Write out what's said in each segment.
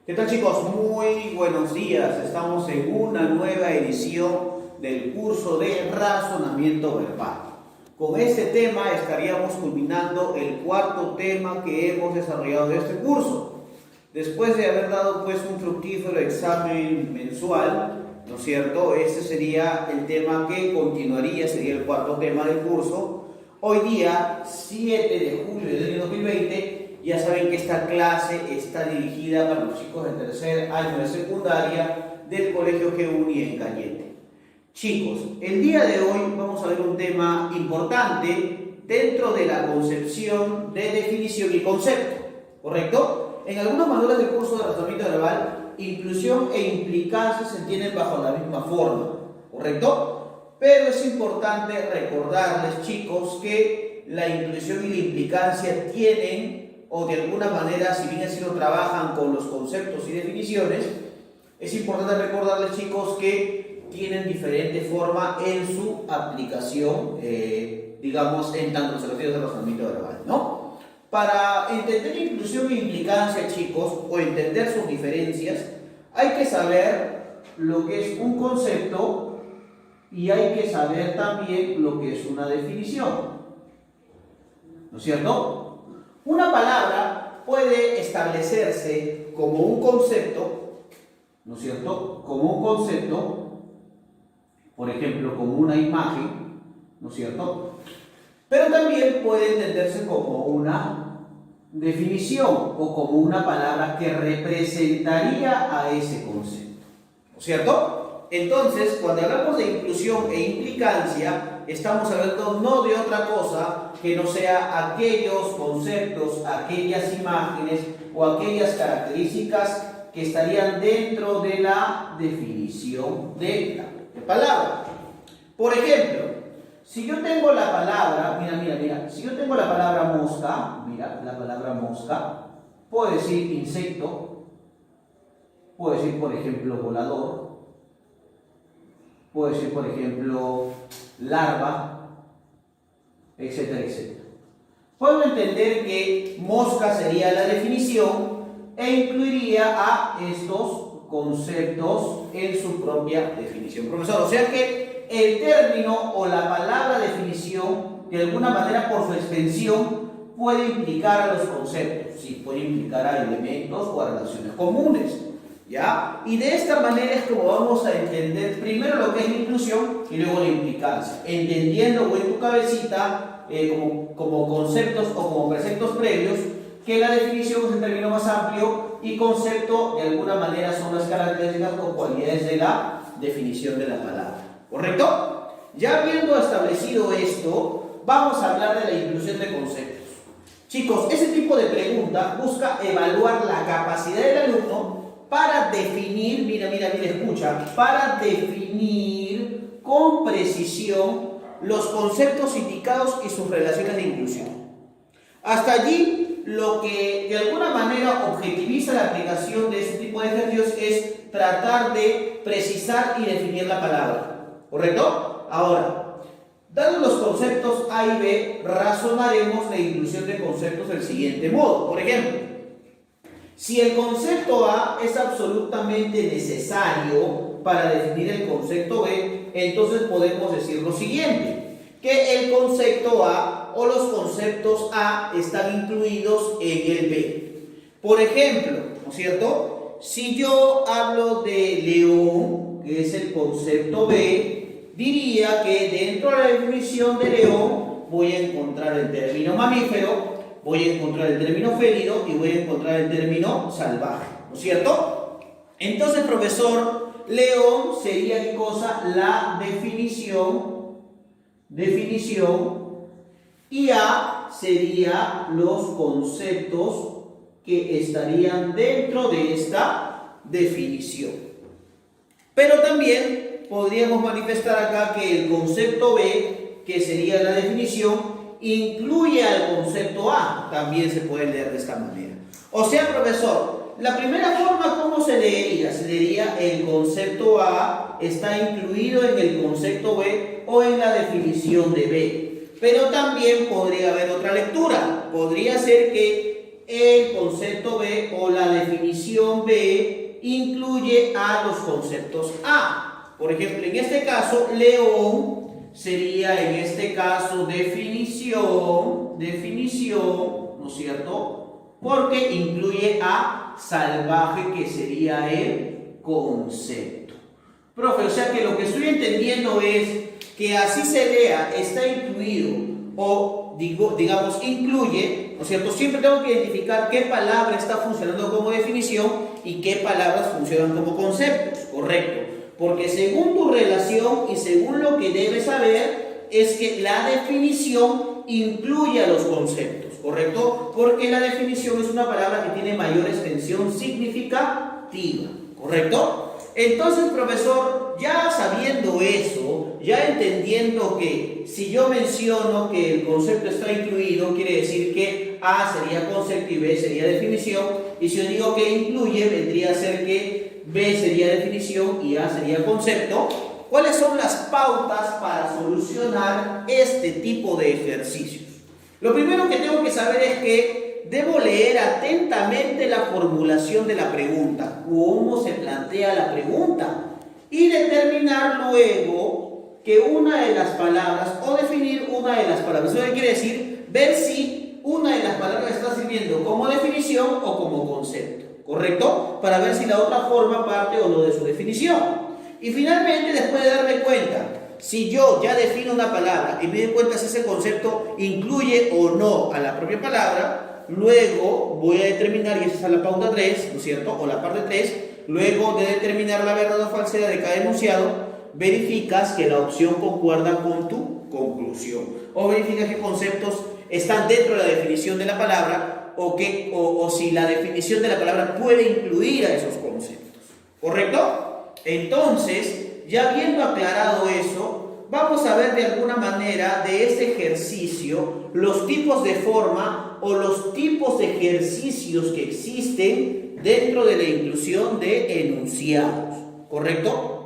¿Qué tal, chicos? Muy buenos días. Estamos en una nueva edición del curso de razonamiento verbal. Con este tema estaríamos culminando el cuarto tema que hemos desarrollado de este curso. Después de haber dado pues un fructífero examen mensual, ¿no es cierto? Este sería el tema que continuaría, sería el cuarto tema del curso. Hoy día, 7 de julio del año 2020, ya saben que esta clase está dirigida para los chicos del tercer año de secundaria del Colegio GUNI en Cañete. Chicos, el día de hoy vamos a ver un tema importante dentro de la concepción de definición y concepto, ¿correcto? En algunos manuales del curso de razonamiento verbal, inclusión e implicancia se entienden bajo la misma forma, ¿correcto? Pero es importante recordarles, chicos, que la inclusión y la implicancia tienen, o de alguna manera, si bien así lo trabajan con los conceptos y definiciones, es importante recordarles, chicos, que tienen diferente forma en su aplicación, digamos, en tanto se refiere al razonamiento verbal, ¿no? Para entender inclusión e implicancia, chicos, o entender sus diferencias, hay que saber lo que es un concepto y hay que saber también lo que es una definición, ¿no es cierto? Una palabra puede establecerse como un concepto, ¿no es cierto? Como un concepto, por ejemplo, como una imagen, ¿no es cierto? Pero también puede entenderse como una definición o como una palabra que representaría a ese concepto, ¿no es cierto? Entonces, cuando hablamos de inclusión e implicancia, estamos hablando no de otra cosa que no sea aquellos conceptos, aquellas imágenes o aquellas características que estarían dentro de la definición de la palabra. Por ejemplo, si yo tengo la palabra, mira, si yo tengo la palabra mosca, mira, la palabra mosca, puedo decir insecto, puedo decir, por ejemplo, volador, puedo decir, por ejemplo, larva, etcétera, etcétera. Puedo entender que mosca sería la definición e incluiría a estos conceptos en su propia definición, profesor. O sea que el término o la palabra definición, de alguna manera por su extensión, puede implicar a los conceptos, sí, puede implicar a elementos o a relaciones comunes, ¿ya? Y de esta manera es como vamos a entender primero lo que es la inclusión y luego la implicancia, entendiendo en tu cabecita como conceptos o como preceptos previos que la definición es el término más amplio y concepto de alguna manera son las características o cualidades de la definición de la palabra, ¿correcto? Ya habiendo establecido esto, vamos a hablar de la inclusión de conceptos. Chicos, ese tipo de pregunta busca evaluar la capacidad del alumno para definir, mira, escucha, para definir con precisión los conceptos indicados y sus relaciones de inclusión. Hasta allí, lo que de alguna manera objetiviza la aplicación de este tipo de ejercicios es tratar de precisar y definir la palabra, ¿correcto? Ahora, dados los conceptos A y B, razonaremos la inclusión de conceptos del siguiente modo. Por ejemplo, si el concepto A es absolutamente necesario para definir el concepto B, entonces podemos decir lo siguiente, que el concepto A o los conceptos A están incluidos en el B. Por ejemplo, ¿no es cierto? Si yo hablo de león, que es el concepto B, diría que dentro de la definición de león voy a encontrar el término mamífero, voy a encontrar el término félido y voy a encontrar el término salvaje, ¿no es cierto? Entonces, profesor, león sería ¿qué cosa? La definición, y A sería los conceptos que estarían dentro de esta definición. Pero también podríamos manifestar acá que el concepto B, que sería la definición, incluye al concepto A, también se puede leer de esta manera. O sea, profesor, la primera forma, ¿cómo se leería? Se leería el concepto A está incluido en el concepto B o en la definición de B. Pero también podría haber otra lectura. Podría ser que el concepto B o la definición B incluye a los conceptos A. Por ejemplo, en este caso, león sería en este caso definición, ¿no es cierto? Porque incluye a salvaje, que sería el concepto. Profe, o sea que lo que estoy entendiendo es que así se lea, está incluido o digamos incluye, ¿no es cierto? Siempre tengo que identificar qué palabra está funcionando como definición y qué palabras funcionan como conceptos, ¿correcto? Porque según tu relación y según lo que debes saber es que la definición incluye a los conceptos, ¿correcto? Porque la definición es una palabra que tiene mayor extensión significativa, ¿correcto? Entonces, profesor, ya sabiendo eso, ya entendiendo que si yo menciono que el concepto está incluido, quiere decir que A sería concepto y B sería definición, y si yo digo que incluye, vendría a ser que B sería definición y A sería concepto. ¿Cuáles son las pautas para solucionar este tipo de ejercicios? Lo primero que tengo que saber es que debo leer atentamente la formulación de la pregunta, cómo se plantea la pregunta, y determinar luego que una de las palabras, o definir una de las palabras. Eso quiere decir ver si una de las palabras está sirviendo como definición o como concepto, ¿correcto? Para ver si la otra forma parte o no de su definición. Y finalmente, después de darme cuenta, si yo ya defino una palabra y me doy cuenta si ese concepto incluye o no a la propia palabra, luego voy a determinar, y esa es la pauta 3, ¿no es cierto? O la parte 3, luego de determinar la verdad o falsedad de cada enunciado, verificas que la opción concuerda con tu conclusión. O verificas qué conceptos están dentro de la definición de la palabra o si la definición de la palabra puede incluir a esos conceptos. ¿Correcto? Entonces, ya habiendo aclarado eso, vamos a ver de alguna manera de este ejercicio los tipos de forma o los tipos de ejercicios que existen dentro de la inclusión de enunciados. ¿Correcto?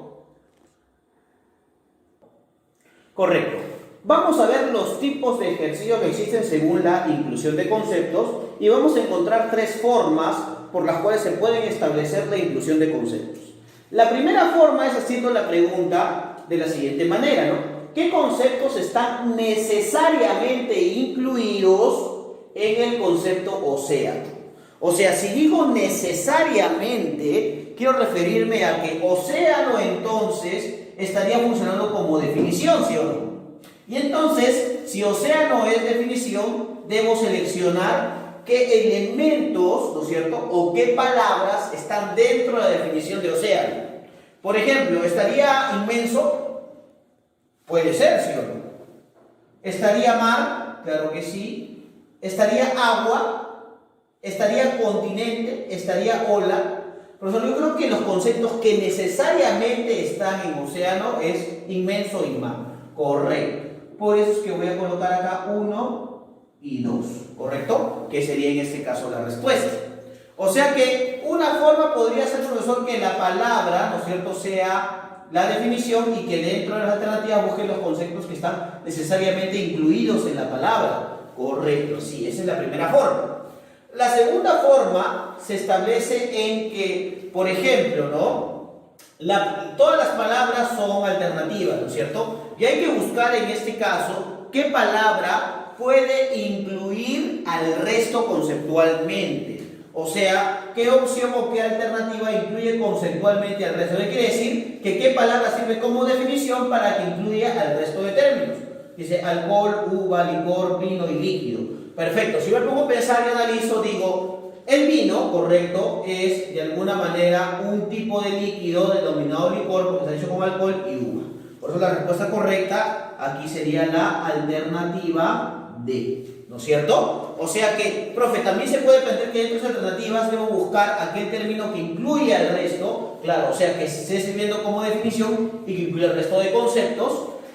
Correcto. Vamos a ver los tipos de ejercicios que existen según la inclusión de conceptos y vamos a encontrar 3 formas por las cuales se pueden establecer la inclusión de conceptos. La primera forma es haciendo la pregunta de la siguiente manera, ¿no? ¿Qué conceptos están necesariamente incluidos en el concepto océano? O sea, si digo necesariamente, quiero referirme a que océano entonces estaría funcionando como definición, ¿sí o no? Y entonces, si océano es definición, debo seleccionar qué elementos, ¿no es cierto?, o qué palabras están dentro de la definición de océano. Por ejemplo, ¿estaría inmenso? Puede ser, ¿sí o no? ¿Estaría mar? Claro que sí. ¿Estaría agua? ¿Estaría continente? ¿Estaría ola? Profesor, yo creo que los conceptos que necesariamente están en océano es inmenso y mar. Correcto. Por eso es que voy a colocar acá 1 y 2, ¿correcto? Que sería en este caso la respuesta. O sea que una forma podría ser, profesor, que la palabra, ¿no es cierto?, sea la definición y que dentro de las alternativas busquen los conceptos que están necesariamente incluidos en la palabra. Correcto, sí, esa es la primera forma. La segunda forma se establece en que, por ejemplo, ¿no?, todas las palabras son alternativas, ¿no es cierto? Y hay que buscar en este caso qué palabra puede incluir al resto conceptualmente. O sea, qué opción o qué alternativa incluye conceptualmente al resto. Quiere decir que qué palabra sirve como definición para que incluya al resto de términos. Dice alcohol, uva, licor, vino y líquido. Perfecto. Si yo me pongo a pensar y analizo, digo, el vino, correcto, es de alguna manera un tipo de líquido denominado licor porque está hecho con alcohol y uva. Por eso la respuesta correcta aquí sería la alternativa D, ¿no es cierto? O sea que, profe, también se puede plantear que dentro de las alternativas debo buscar aquel término que incluya el resto, claro, o sea que esté sirviendo como definición y que incluya el resto de conceptos.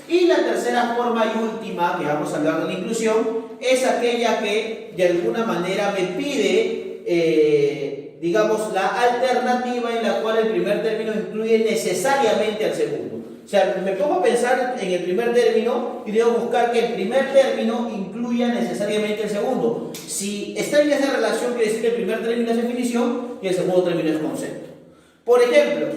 Y la tercera forma y última que vamos a hablar de la inclusión es aquella que de alguna manera me pide, digamos, la alternativa en la cual el primer término incluye necesariamente al segundo. O sea, me pongo a pensar en el primer término y debo buscar que el primer término incluya necesariamente el segundo. Si está en esa relación, quiere decir que el primer término es definición y el segundo término es concepto. Por ejemplo,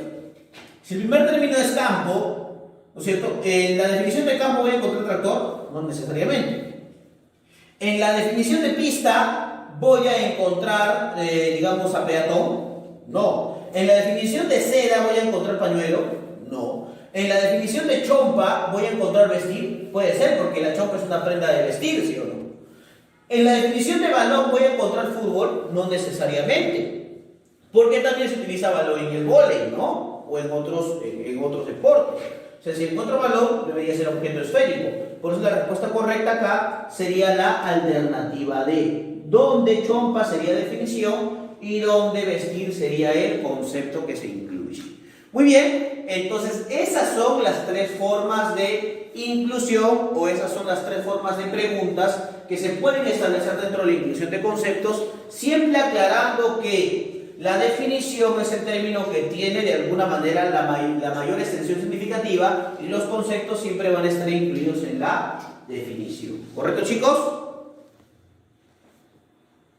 si el primer término es campo, ¿no es cierto? En la definición de campo voy a encontrar tractor, no necesariamente. En la definición de pista voy a encontrar, digamos, a peatón, no. En la definición de seda voy a encontrar pañuelo, no. En la definición de chompa voy a encontrar vestir, puede ser, porque la chompa es una prenda de vestir, ¿sí o no? En la definición de balón voy a encontrar fútbol, no necesariamente, porque también se utiliza balón en el vóley, ¿no? O en otros deportes. O sea, si encuentro balón, debería ser objeto esférico. Por eso la respuesta correcta acá sería la alternativa D, donde chompa sería definición y donde vestir sería el concepto que se incluye. Muy bien, entonces esas son las tres formas de inclusión o esas son las tres formas de preguntas que se pueden establecer dentro de la inclusión de conceptos, siempre aclarando que la definición es el término que tiene de alguna manera la mayor extensión significativa y los conceptos siempre van a estar incluidos en la definición. ¿Correcto, chicos?